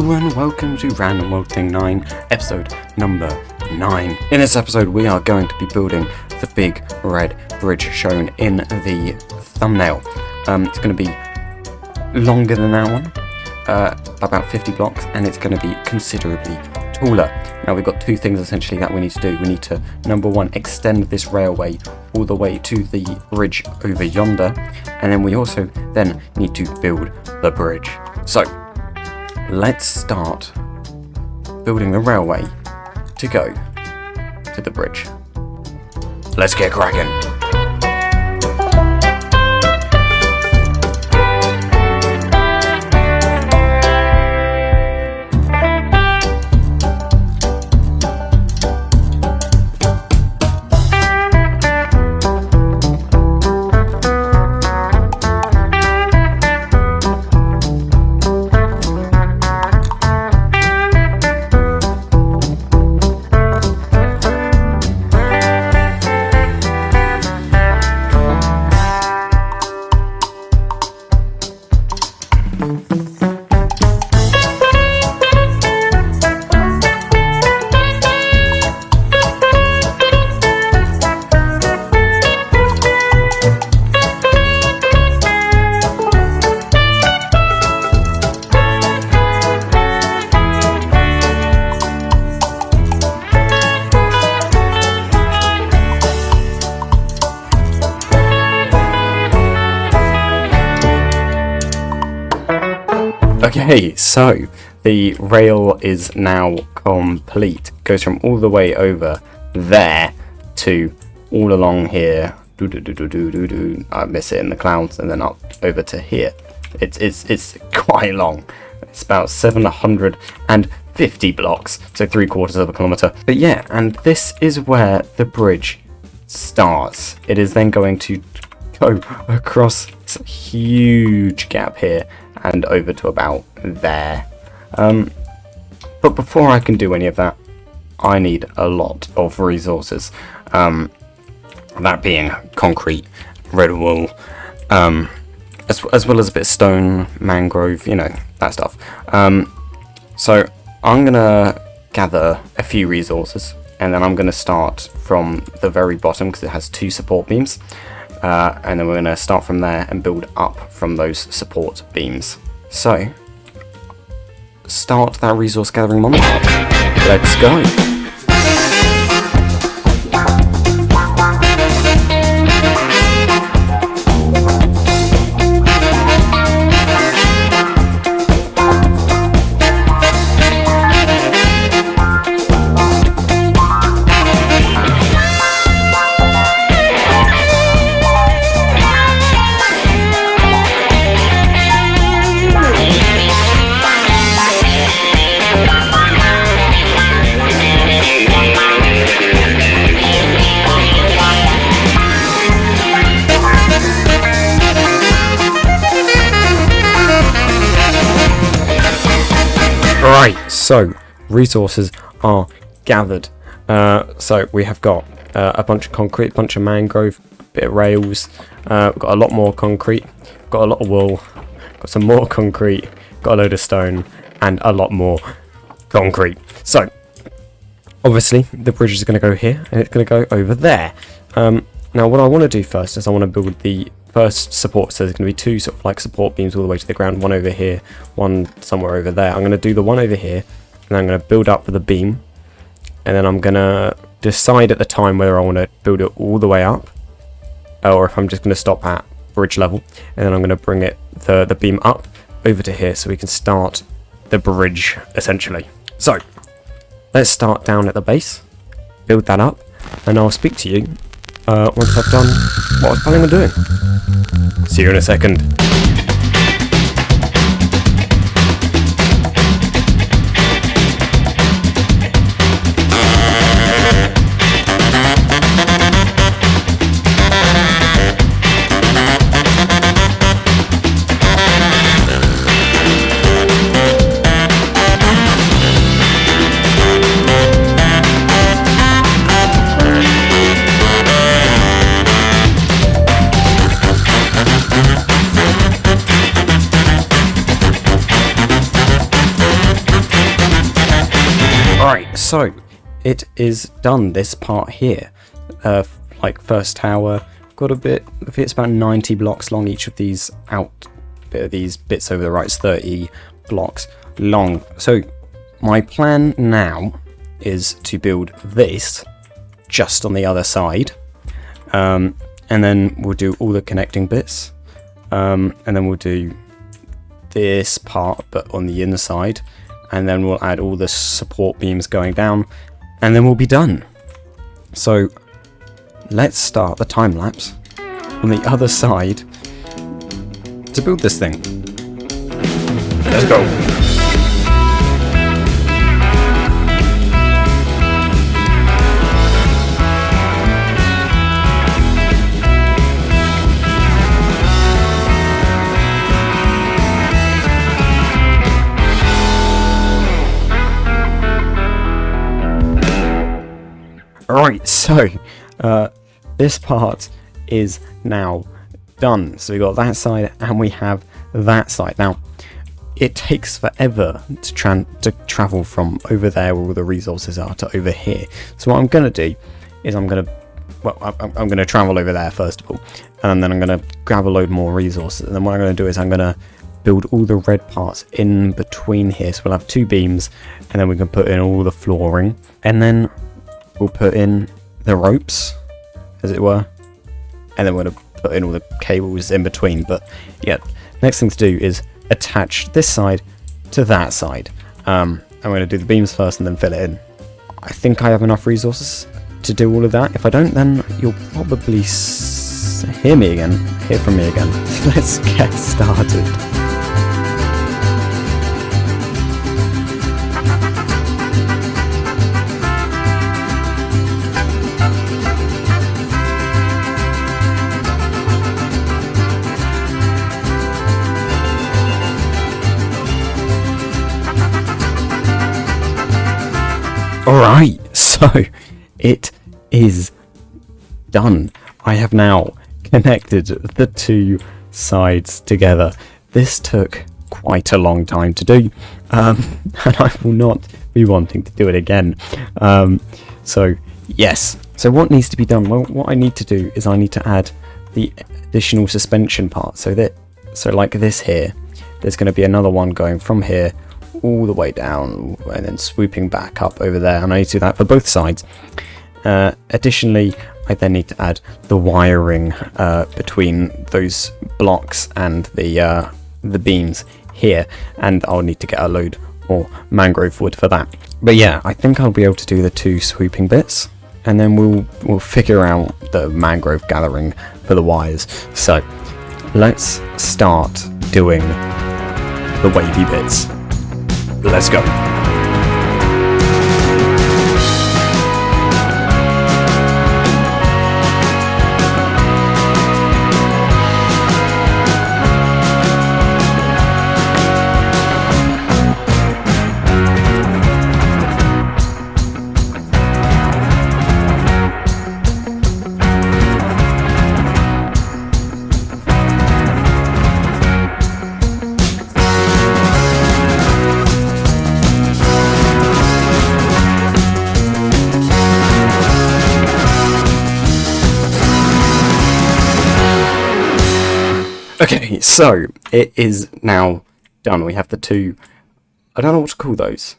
Hello and welcome to Random World Thing 9, episode number 9. In this episode we are going to be building the big red bridge shown in the thumbnail. It's going to be longer than that one, about 50 blocks, and it's going to be considerably taller. Now we've got two things essentially that we need to do. We need to, number one, extend this railway all the way to the bridge over yonder, and then we also then need to build the bridge. So let's start building the railway to go to the bridge. Let's get cracking. Okay, so the rail is now complete. It goes from all the way over there to all along here. I miss it in the clouds, and then up over to here. It's quite long. It's about 750 blocks, so 3/4 of a kilometer. But yeah, and this is where the bridge starts. It is then going to go across this huge gap here and over to about there. But before I can do any of that, I need a lot of resources. That being concrete, red wool, as well as a bit of stone, mangrove, you know, that stuff. So I'm gonna gather a few resources, and then I'm gonna start from the very bottom because it has 2 support beams. And then we're going to start from there and build up from those support beams. So, start that resource gathering montage. Let's go! Right, so resources are gathered. So we have got a bunch of concrete, a bunch of mangrove, a bit of rails. We've got a lot more concrete, got a lot of wool, got some more concrete, got a load of stone, and a lot more concrete. So obviously the bridge is going to go here, and it's going to go over there. Now what I want to do first is I want to build the first support. So there's going to be 2 sort of like support beams all the way to the ground, one over here, one somewhere over there. I'm going to do the one over here, and I'm going to build up with a beam, and then I'm going to decide at the time whether I want to build it all the way up, or if I'm just going to stop at bridge level, and then I'm going to bring it the beam up over to here so we can start the bridge essentially. So let's start down at the base, build that up, and I'll speak to you once I've done what I was planning on doing. See you in a second. Right, so it is done, this part here. Like first tower, got a bit, it's about 90 blocks long, each of these these bits over the right is 30 blocks long. So my plan now is to build this just on the other side, and then we'll do all the connecting bits, and then we'll do this part but on the inside, and then we'll add all the support beams going down, and then we'll be done. So let's start the time lapse on the other side to build this thing. Let's go. Alright, so this part is now done. So we got that side and we have that side. Now, it takes forever to travel from over there where all the resources are to over here. So what I'm going to do is I'm going to travel over there first of all, and then I'm going to grab a load more resources. And then what I'm going to do is I'm going to build all the red parts in between here. So we'll have two beams, and then we can put in all the flooring, and then we'll put in the ropes, as it were, and then we're going to put in all the cables in between. But yeah, next thing to do is attach this side to that side. I'm going to do the beams first and then fill it in. I think I have enough resources to do all of that. If I don't, then you'll probably hear from me again. Let's get started. Alright, so it is done. I have now connected the two sides together. This took quite a long time to do, and I will not be wanting to do it again. So yes, so what needs to be done? Well, what I need to do is I need to add the additional suspension part. So like this here, there's going to be another one going from here all the way down and then swooping back up over there, and I need to do that for both sides. Additionally, I then need to add the wiring between those blocks and the beams here, and I'll need to get a load more mangrove wood for that. But yeah, I think I'll be able to do the two swooping bits, and then we'll figure out the mangrove gathering for the wires. So let's start doing the wavy bits. Let's go. Okay, so it is now done. We have the two, I don't know what to call those,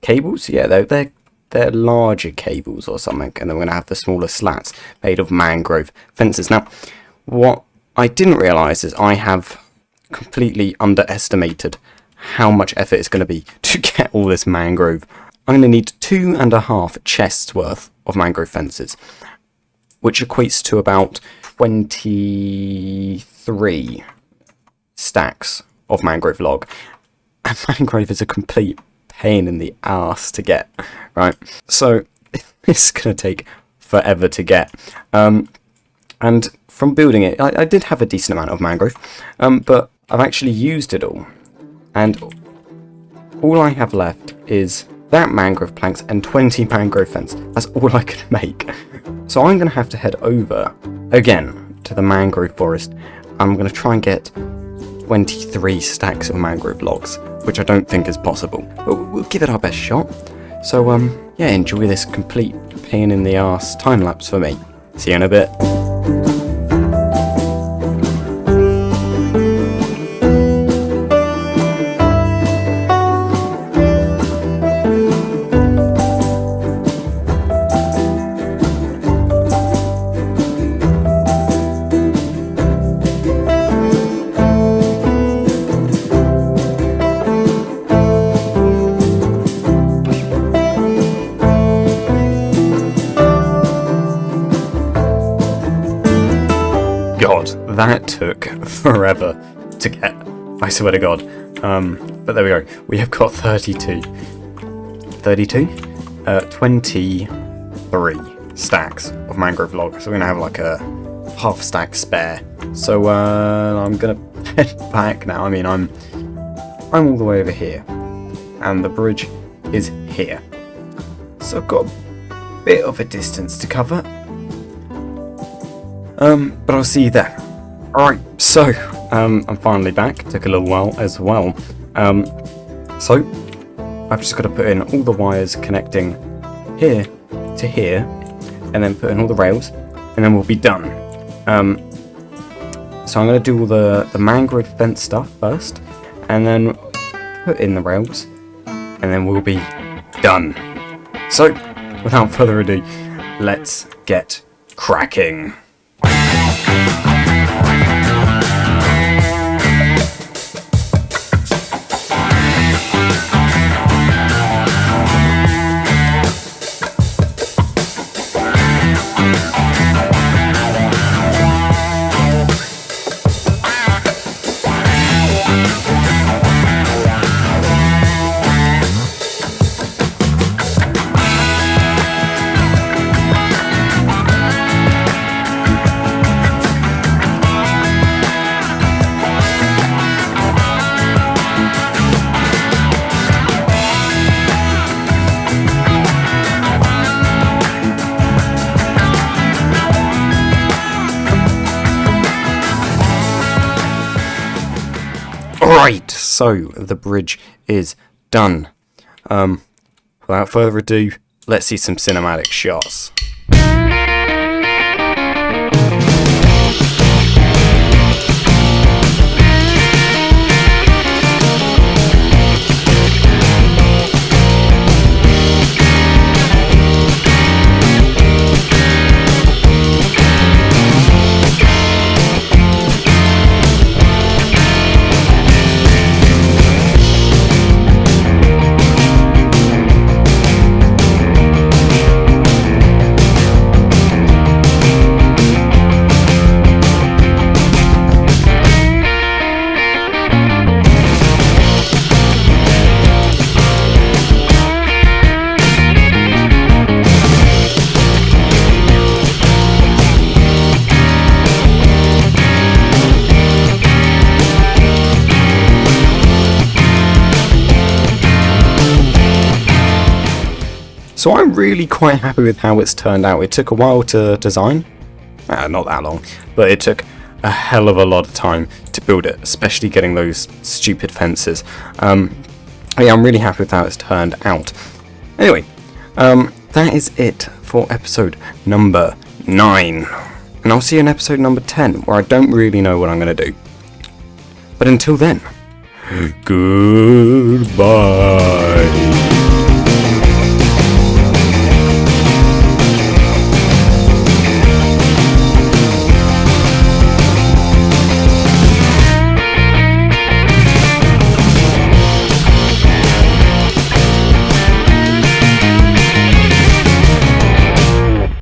cables? Yeah, they're larger cables or something, and then we're going to have the smaller slats made of mangrove fences. Now, what I didn't realise is I have completely underestimated how much effort it's going to be to get all this mangrove. I'm going to need 2.5 chests worth of mangrove fences, which equates to about 23 stacks of mangrove log. And mangrove is a complete pain in the arse to get, right? So this is going to take forever to get. And from building it, I did have a decent amount of mangrove, but I've actually used it all. And all I have left is that mangrove planks and 20 mangrove fence. That's all I can make. So I'm going to have to head over again to the mangrove forest. I'm going to try and get 23 stacks of mangrove logs, which I don't think is possible, but we'll give it our best shot. So, yeah, enjoy this complete pain in the arse time lapse for me. See you in a bit. God, that took forever to get, I swear to God. But there we go. We have got 23 stacks of mangrove log. So we're going to have like a half stack spare. So I'm going to head back now. I mean, I'm all the way over here. And the bridge is here. So I've got a bit of a distance to cover. But I'll see you there. Alright, so, I'm finally back. Took a little while as well. So, I've just got to put in all the wires connecting here to here, and then put in all the rails, and then we'll be done. So I'm going to do all the mangrove fence stuff first, and then put in the rails, and then we'll be done. So, without further ado, let's get cracking. Right, so the bridge is done. Without further ado, let's see some cinematic shots. So I'm really quite happy with how it's turned out. It took a while to design, not that long, but it took a hell of a lot of time to build it, especially getting those stupid fences. Yeah, I'm really happy with how it's turned out. Anyway, that is it for episode number 9. And I'll see you in episode number 10, where I don't really know what I'm going to do. But until then, goodbye.